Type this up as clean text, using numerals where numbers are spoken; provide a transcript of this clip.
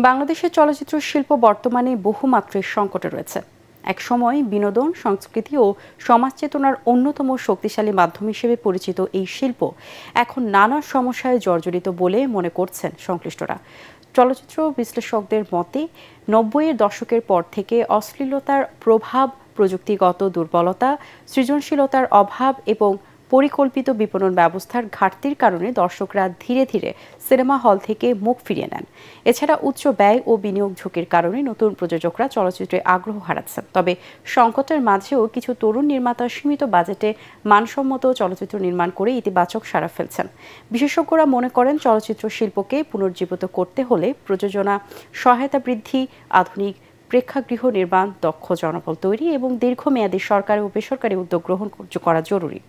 বাংলাদেশের চলচ্চিত্র শিল্প বর্তমানে বহুমাত্রিক সংকটে রয়েছে। একসময় বিনোদন, সংস্কৃতি ও সমাজ চেতনার অন্যতম শক্তিশালী মাধ্যম হিসেবে পরিচিত এই শিল্প এখন নানা সমস্যায় জর্জরিত বলে মনে করছেন সংশ্লিষ্টরা। চলচ্চিত্র বিশ্লেষকদের মতে ৯০-এর দশকের পর থেকে অশ্লীলতার প্রভাব, প্রযুক্তিগত দুর্বলতা, সৃজনশীলতার অভাব এবং পরিকল্পিত বিপণন ব্যবস্থার ঘাটতির কারণে দর্শকরা ধীরে ধীরে সিনেমা হল থেকে মুখ ফিরিয়ে নেন। এছাড়া উচ্চ ব্যয় ও বিনিয়োগ ঝুঁকির কারণে নতুন প্রযোজকরা চলচ্চিত্রে আগ্রহ হারাচ্ছেন। তবে সংকটের মাঝেও কিছু তরুণ নির্মাতা সীমিত বাজেটে মানসম্মত চলচ্চিত্র নির্মাণ করে ইতিবাচক সাড়া ফেলছেন। বিশেষজ্ঞরা মনে করেন চলচ্চিত্র শিল্পকে পুনর্জীবিত করতে হলে প্রযোজনা সহায়তা বৃদ্ধি, আধুনিক প্রেক্ষাগৃহ নির্মাণ, দক্ষ জনবল তৈরি এবং দীর্ঘমেয়াদী সরকারি ও বেসরকারি উদ্যোগ গ্রহণ করা জরুরি।